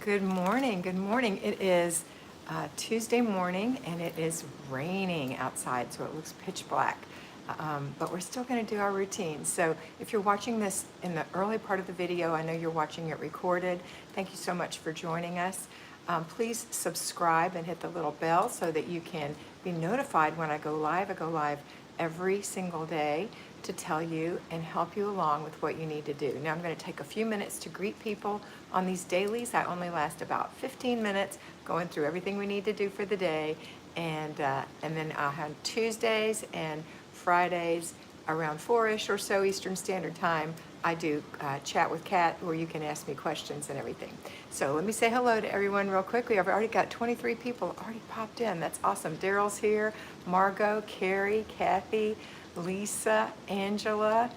Good morning. Good morning. It is Tuesday morning and it is raining outside, so it looks pitch black. But we're still going to do our routine. So if you're watching this in the early part of the video, I know you're watching it recorded. Thank you so much for joining us. Please subscribe and hit the little bell so that you can be notified when I go live. I go live every single day to tell you and help you along with what you need to do. Now I'm going to take a few minutes to greet people on these dailies. I only last about 15 minutes going through everything we need to do for the day, and then I'll have Tuesdays and Fridays around 4-ish or so Eastern Standard Time. I do chat with Kat where you can ask me questions and everything. So let me say hello to everyone real quickly. I've already got 23 people already popped in. That's awesome. Daryl's here, Margot, Carrie, Kathy, Lisa, Angela.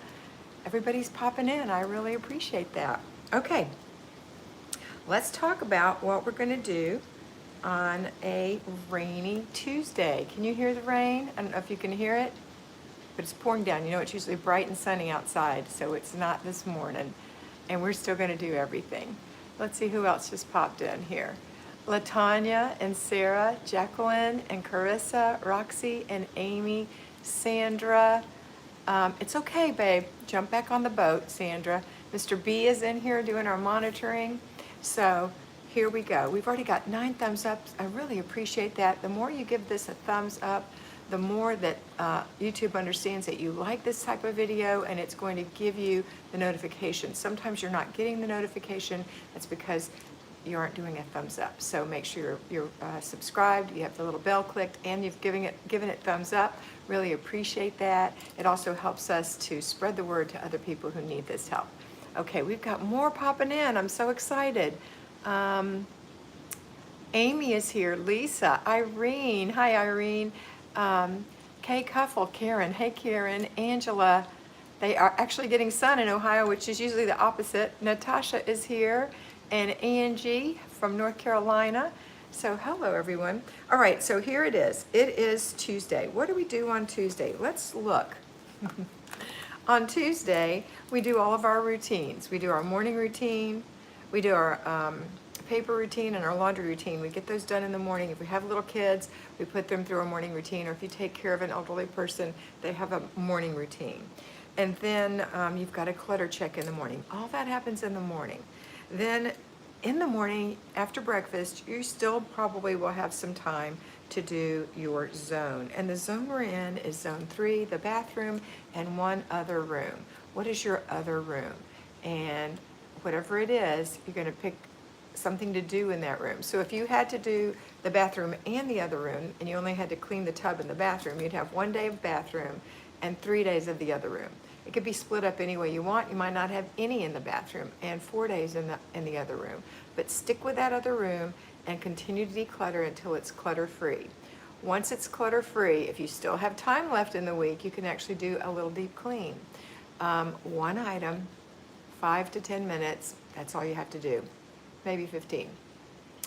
Everybody's popping in. I really appreciate that. Okay, let's talk about what we're going to do on a rainy Tuesday. Can you hear the rain? I don't know if you can hear it, but it's pouring down. You know, it's usually bright and sunny outside, so it's not this morning. And we're still going to do everything. Let's see who else just popped in here. Latanya and Sarah, Jacqueline and Carissa, Roxy and Amy, Sandra. It's okay, babe. Jump back on the boat, Sandra. Mr. B is in here doing our monitoring. So here we go. We've already got 9 thumbs up. I really appreciate that. The more you give this a thumbs up, the more that YouTube understands that you like this type of video, and it's going to give you the notification. Sometimes you're not getting the notification. That's because you aren't doing a thumbs up. So make sure you're subscribed, you have the little bell clicked, and you've given it thumbs up. Really appreciate that. It also helps us to spread the word to other people who need this help. Okay, we've got more popping in. I'm so excited. Amy is here, Lisa, Irene, hi Irene, Kay Cuffle, Karen, hey Karen, Angela. They are actually getting sun in Ohio, which is usually the opposite. Natasha is here, and Angie from North Carolina. So hello everyone. All right, so here it is. It is Tuesday. What do we do on Tuesday? Let's look. On Tuesday, we do all of our routines. We do our morning routine, we do our paper routine and our laundry routine. We get those done in the morning. If we have little kids, we put them through a morning routine, or if you take care of an elderly person, they have a morning routine. And then you've got a clutter check in the morning. All that happens in the morning. Then in the morning, after breakfast, you still probably will have some time to do your zone. And the zone we're in is zone 3, the bathroom, and one other room. What is your other room? And whatever it is, you're going to pick something to do in that room. So if you had to do the bathroom and the other room, and you only had to clean the tub in the bathroom, you'd have 1 day of bathroom and 3 days of the other room. It could be split up any way you want. You might not have any in the bathroom and 4 days in the other room. But stick with that other room and continue to declutter until it's clutter-free. Once it's clutter-free, if you still have time left in the week, you can actually do a little deep clean. One item, 5 to 10 minutes, that's all you have to do. Maybe 15.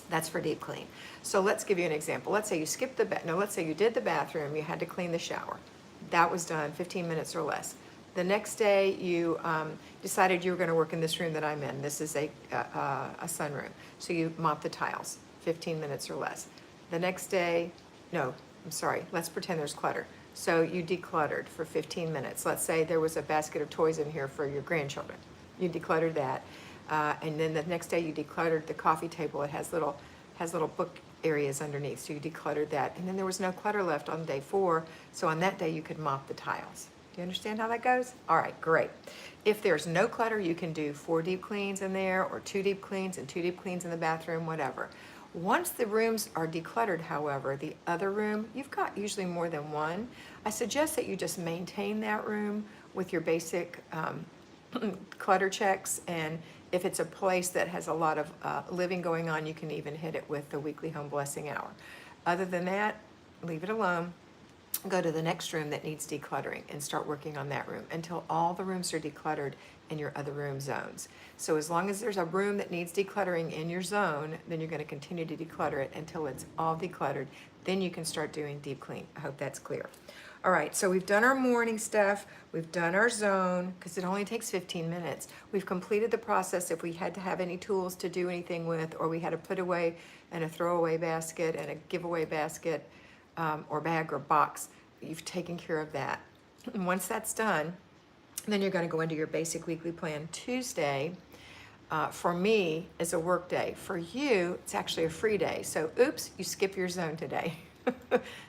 That's for deep clean. So let's give you an example. Let's say you skipped let's say you did the bathroom, you had to clean the shower. That was done 15 minutes or less. The next day you decided you were going to work in this room that I'm in. This is a sunroom. So you mop the tiles, 15 minutes or less. The next day, no, I'm sorry, let's pretend there's clutter. So you decluttered for 15 minutes. Let's say there was a basket of toys in here for your grandchildren. You decluttered that. And then the next day you decluttered the coffee table. It has little book areas underneath, so you decluttered that. And then there was no clutter left on day 4, so on that day you could mop the tiles. Do you understand how that goes? All right, great. If there's no clutter, you can do 4 deep cleans in there, or 2 deep cleans and 2 deep cleans in the bathroom, whatever. Once the rooms are decluttered, however, the other room, you've got usually more than one. I suggest that you just maintain that room with your basic clutter checks, and if it's a place that has a lot of living going on, you can even hit it with the weekly home blessing hour. Other than that, leave it alone. Go to the next room that needs decluttering and start working on that room until all the rooms are decluttered in your other room zones. So as long as there's a room that needs decluttering in your zone, then you're going to continue to declutter it until it's all decluttered. Then you can start doing deep clean. I hope that's clear. All right, so we've done our morning stuff. We've done our zone, because it only takes 15 minutes. We've completed the process if we had to have any tools to do anything with, or we had to put away in a throwaway basket and a giveaway basket, or bag or box. You've taken care of that. And once that's done, then you're going to go into your basic weekly plan. Tuesday, for me, is a work day. For you, it's actually a free day. So, oops, you skip your zone today.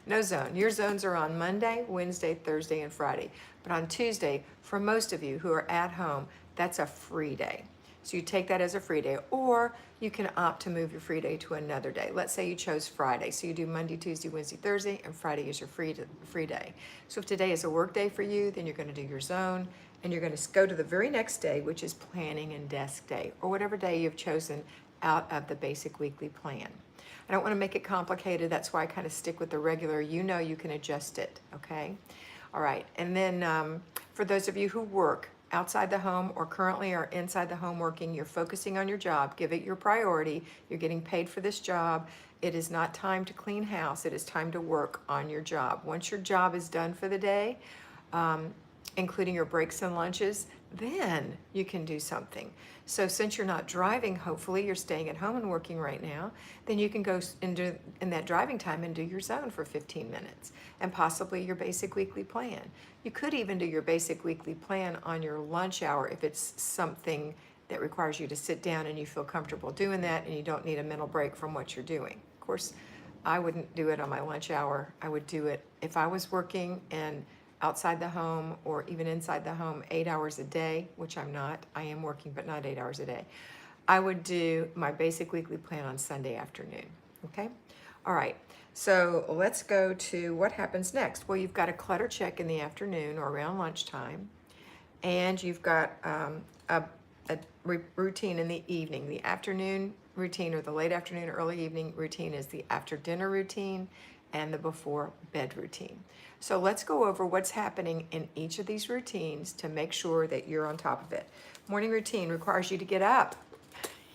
No zone. Your zones are on Monday, Wednesday, Thursday, and Friday. But on Tuesday, for most of you who are at home, that's a free day. So you take that as a free day, or you can opt to move your free day to another day. Let's say you chose Friday. So you do Monday, Tuesday, Wednesday, Thursday, and Friday is your free day. So if today is a work day for you, then you're going to do your zone, and you're going to go to the very next day, which is planning and desk day, or whatever day you've chosen out of the basic weekly plan. I don't want to make it complicated. That's why I kind of stick with the regular. You know you can adjust it, okay? All right, and then for those of you who work outside the home or currently are inside the home working, you're focusing on your job. Give it your priority. You're getting paid for this job. It is not time to clean house. It is time to work on your job. Once your job is done for the day, including your breaks and lunches, then you can do something. So since you're not driving, hopefully you're staying at home and working right now, then you can go into in that driving time and do your zone for 15 minutes and possibly your basic weekly plan. You could even do your basic weekly plan on your lunch hour if it's something that requires you to sit down and you feel comfortable doing that and you don't need a mental break from what you're doing. Of course, I wouldn't do it on my lunch hour. I would do it if I was working and outside the home or even inside the home 8 hours a day, which I'm not. I am working, but not 8 hours a day. I would do my basic weekly plan on Sunday afternoon, okay? All right, so let's go to what happens next. Well, you've got a clutter check in the afternoon or around lunchtime, and you've got a routine in the evening. The afternoon routine or the late afternoon, early evening routine is the after dinner routine and the before bed routine. So let's go over what's happening in each of these routines to make sure that you're on top of it. Morning routine requires you to get up.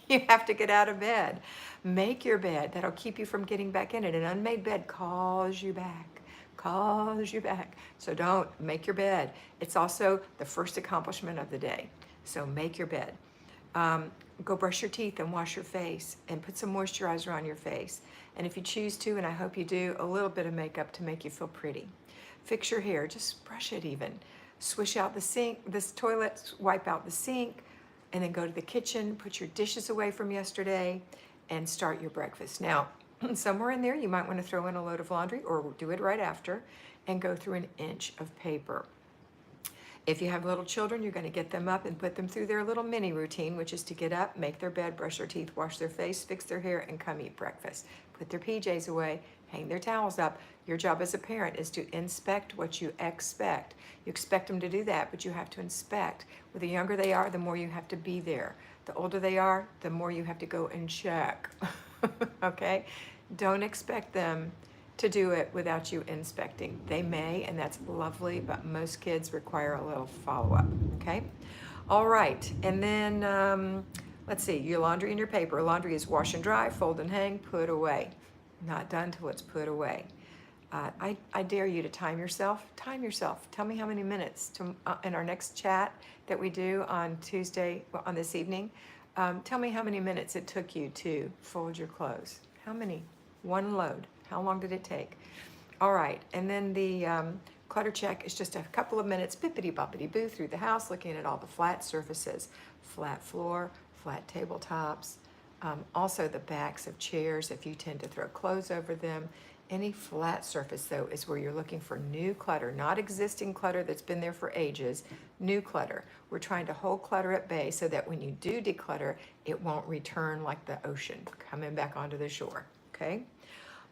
You have to get out of bed. Make your bed. That'll keep you from getting back in it. An unmade bed calls you back, calls you back. So don't make your bed. It's also the first accomplishment of the day. So make your bed. Go brush your teeth and wash your face and put some moisturizer on your face. And if you choose to, and I hope you do, a little bit of makeup to make you feel pretty. Fix your hair, just brush it even. Swish out the sink, this toilet, wipe out the sink, and then go to the kitchen, put your dishes away from yesterday, and start your breakfast. Now, somewhere in there, you might want to throw in a load of laundry or do it right after and go through an inch of paper. If you have little children, you're going to get them up and put them through their little mini routine, which is to get up, make their bed, brush their teeth, wash their face, fix their hair, and come eat breakfast. Put their PJs away, hang their towels up. Your job as a parent is to inspect what you expect. You expect them to do that, but you have to inspect. The younger they are, the more you have to be there. The older they are, the more you have to go and check. Okay? Don't expect them to do it without you inspecting. They may, and that's lovely, but most kids require a little follow-up, okay? All right, and then let's see, your laundry and your paper. Laundry is wash and dry, fold and hang, put away. Not done till it's put away. I dare you to time yourself. Time yourself. Tell me how many minutes in our next chat that we do on Tuesday, on this evening. Tell me how many minutes it took you to fold your clothes. How many? One load. How long did it take? All right, and then the clutter check is just a couple of minutes, bippity-boppity-boo through the house, looking at all the flat surfaces, flat floor, flat tabletops, also the backs of chairs if you tend to throw clothes over them. Any flat surface, though, is where you're looking for new clutter, not existing clutter that's been there for ages, new clutter. We're trying to hold clutter at bay so that when you do declutter, it won't return like the ocean, coming back onto the shore, okay?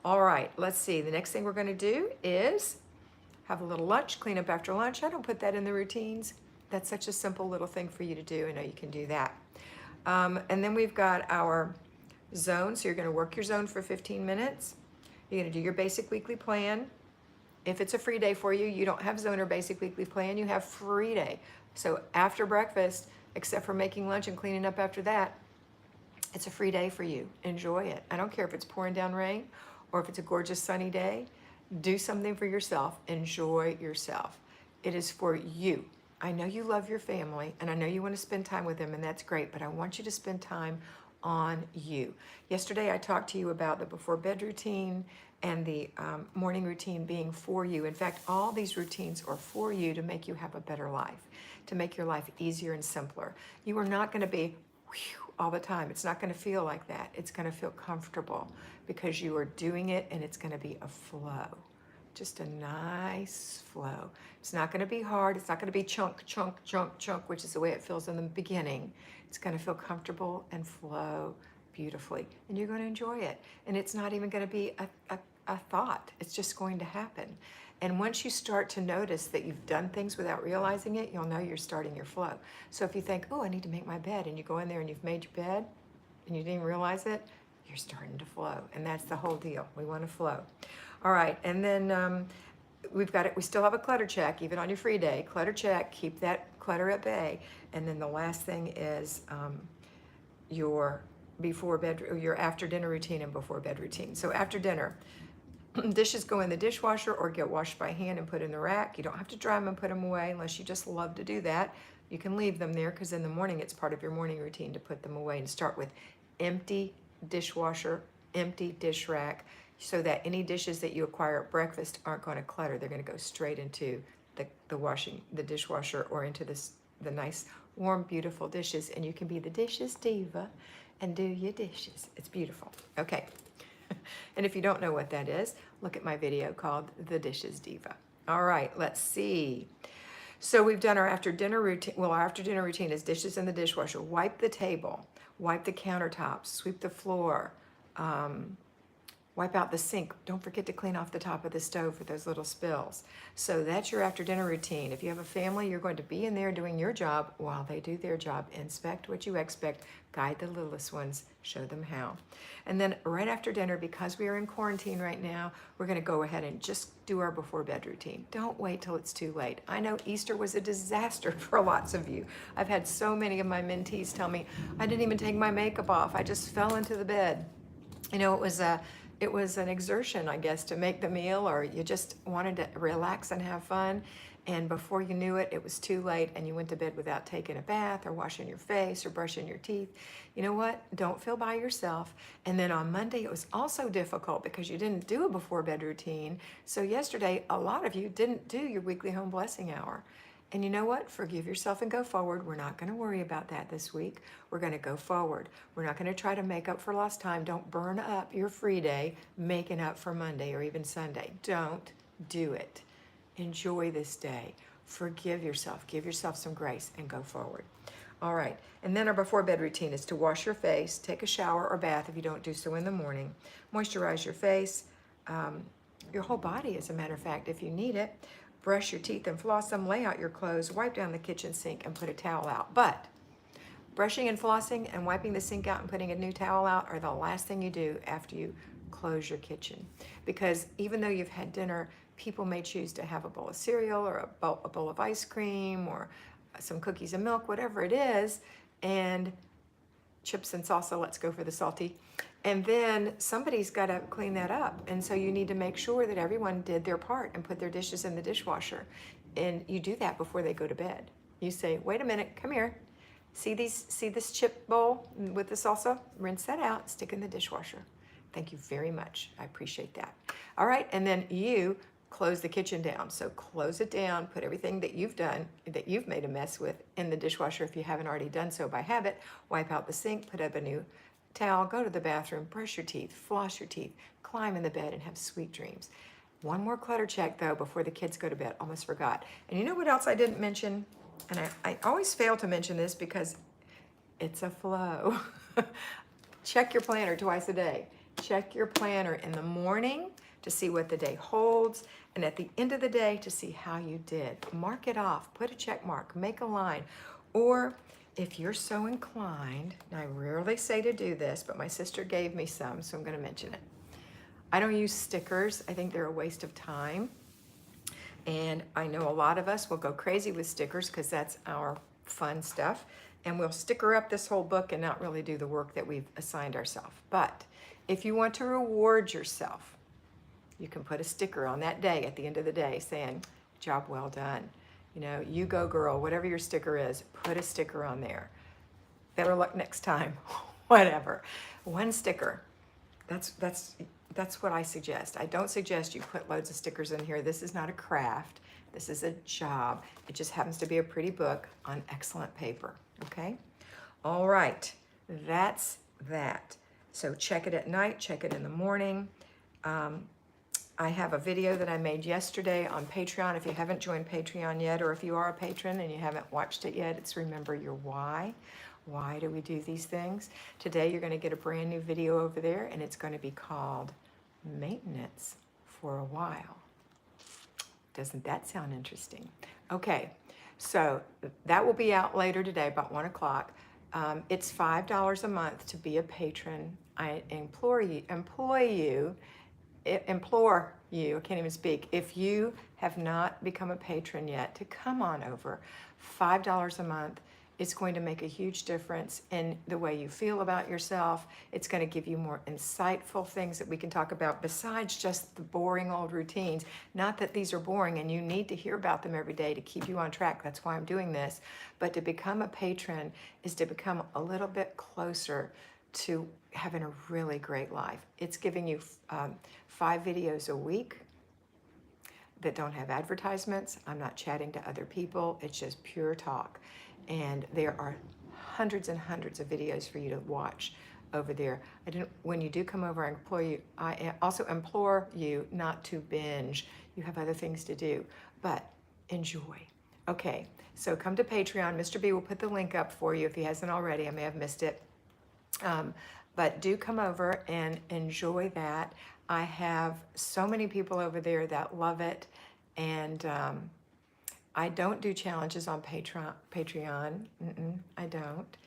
All right, let's see. The next thing we're going to do is have a little lunch, clean up after lunch. I don't put that in the routines. That's such a simple little thing for you to do. I know you can do that. And then we've got our zone. So you're going to work your zone for 15 minutes. You're going to do your basic weekly plan. If it's a free day for you, you don't have zone or basic weekly plan. You have free day. So after breakfast, except for making lunch and cleaning up after that, it's a free day for you. Enjoy it. I don't care if it's pouring down rain or if it's a gorgeous sunny day. Do something for yourself. Enjoy yourself. It is for you. I know you love your family and I know you want to spend time with them, and that's great, but I want you to spend time on you. Yesterday I talked to you about the before bed routine and the morning routine being for you. In fact, all these routines are for you to make you have a better life, to make your life easier and simpler. You are not going to be all the time. It's not going to feel like that. It's going to feel comfortable because you are doing it, and it's going to be a flow. Just a nice flow. It's not going to be hard. It's not going to be chunk, chunk, chunk, chunk, which is the way it feels in the beginning. It's going to feel comfortable and flow beautifully, and you're going to enjoy it. And it's not even going to be a thought. It's just going to happen. And once you start to notice that you've done things without realizing it, you'll know you're starting your flow. So if you think, oh, I need to make my bed, and you go in there and you've made your bed and you didn't even realize it, you're starting to flow. And that's the whole deal. We want to flow. All right, and then we still have a clutter check, even on your free day. Clutter check, keep that clutter at bay. And then the last thing is your after dinner routine and before bed routine. So after dinner, dishes go in the dishwasher or get washed by hand and put in the rack. You don't have to dry them and put them away unless you just love to do that. You can leave them there because in the morning it's part of your morning routine to put them away, and start with empty dishwasher, empty dish rack, so that any dishes that you acquire at breakfast aren't going to clutter. They're going to go straight into the dishwasher, or into the nice, warm, beautiful dishes, and you can be the dishes diva and do your dishes. It's beautiful. Okay. And if you don't know what that is, look at my video called The Dishes Diva. All right, let's see. So we've done our after dinner routine. Well, our after dinner routine is dishes in the dishwasher, wipe the table, wipe the countertops, sweep the floor, wipe out the sink. Don't forget to clean off the top of the stove for those little spills. So that's your after dinner routine. If you have a family, you're going to be in there doing your job while they do their job. Inspect what you expect, guide the littlest ones, show them how. And then right after dinner, because we are in quarantine right now, we're going to go ahead and just do our before bed routine. Don't wait till it's too late. I know Easter was a disaster for lots of you. I've had so many of my mentees tell me, I didn't even take my makeup off. I just fell into the bed. You know, it was an exertion, I guess, to make the meal, or you just wanted to relax and have fun. And before you knew it, it was too late and you went to bed without taking a bath or washing your face or brushing your teeth. You know what? Don't feel by yourself. And then on Monday, it was also difficult because you didn't do a before bed routine. So yesterday, a lot of you didn't do your weekly home blessing hour. And you know what? Forgive yourself and go forward. We're not going to worry about that this week. We're going to go forward. We're not going to try to make up for lost time. Don't burn up your free day making up for Monday or even Sunday. Don't do it. Enjoy this day. Forgive yourself. Give yourself some grace and go forward. All right. And then our before bed routine is to wash your face, take a shower or bath if you don't do so in the morning, moisturize your face, your whole body, as a matter of fact, if you need it. Brush your teeth and floss them, lay out your clothes, wipe down the kitchen sink, and put a towel out. But brushing and flossing and wiping the sink out and putting a new towel out are the last thing you do after you close your kitchen. Because even though you've had dinner, people may choose to have a bowl of cereal or a bowl of ice cream or some cookies and milk, whatever it is, and chips and salsa, let's go for the salty. And then somebody's got to clean that up. And so you need to make sure that everyone did their part and put their dishes in the dishwasher. And you do that before they go to bed. You say, wait a minute, come here. See this chip bowl with the salsa? Rinse that out, stick in the dishwasher. Thank you very much. I appreciate that. All right, and then you close the kitchen down. So close it down, put everything that you've done, that you've made a mess with, in the dishwasher if you haven't already done so by habit. Wipe out the sink, put up a new towel, go to the bathroom, brush your teeth, floss your teeth, climb in the bed, and have sweet dreams. One more clutter check, though, before the kids go to bed. Almost forgot. And you know what else I didn't mention? And I always fail to mention this because it's a flow. Check your planner twice a day. Check your planner in the morning to see what the day holds, and at the end of the day to see how you did. Mark it off, put a check mark, make a line. Or if you're so inclined, and I rarely say to do this, but my sister gave me some, so I'm going to mention it. I don't use stickers. I think they're a waste of time. And I know a lot of us will go crazy with stickers because that's our fun stuff. And we'll sticker up this whole book and not really do the work that we've assigned ourselves. But if you want to reward yourself, You can put a sticker on that day at the end of the day saying, job well done. You know, you go girl, whatever your sticker is, put a sticker on there. Better luck next time, whatever. One sticker. That's what I suggest. I don't suggest you put loads of stickers in here. This is not a craft. This is a job. It just happens to be a pretty book on excellent paper, okay? All right, that's that. So check it at night, check it in the morning. I have a video that I made yesterday on Patreon. If you haven't joined Patreon yet, or if you are a patron and you haven't watched it yet, it's Remember Your Why. Why do we do these things? Today you're going to get a brand new video over there, and it's going to be called Maintenance for a While. Doesn't that sound interesting? Okay, so that will be out later today, about 1 o'clock. It's $5 a month to be a patron. I implore you, I can't even speak, if you have not become a patron yet, to come on over. $5 a month. It's going to make a huge difference in the way you feel about yourself. It's going to give you more insightful things that we can talk about besides just the boring old routines. Not that these are boring and you need to hear about them every day to keep you on track. That's why I'm doing this. But to become a patron is to become a little bit closer to having a really great life. It's giving you 5 videos a week that don't have advertisements. I'm not chatting to other people. It's just pure talk. And there are hundreds and hundreds of videos for you to watch over there. When you do come over, I also implore you not to binge. You have other things to do, but enjoy. Okay, so come to Patreon. Mr. B will put the link up for you if he hasn't already. I may have missed it. But do come over and enjoy that. I have so many people over there that love it, and I don't do challenges on Patreon. I don't.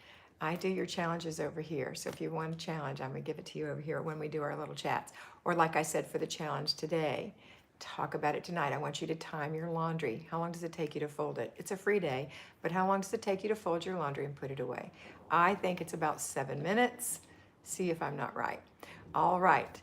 I do your challenges over here. So if you want a challenge, I'm going to give it to you over here when we do our little chats. Or like I said for the challenge today, talk about it tonight. I want you to time your laundry. How long does it take you to fold it? It's a free day, but how long does it take you to fold your laundry and put it away? I think it's about 7 minutes. See if I'm not right. All right.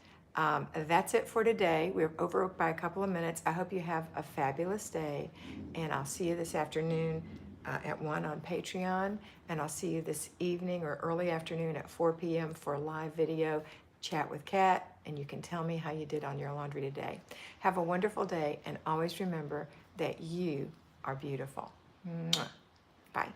That's it for today. We're over by a couple of minutes. I hope you have a fabulous day, and I'll see you this afternoon at 1 on Patreon, and I'll see you this evening or early afternoon at 4 p.m. for a live video chat with Kat, and you can tell me how you did on your laundry today. Have a wonderful day, and always remember that you are beautiful. Mwah. Bye.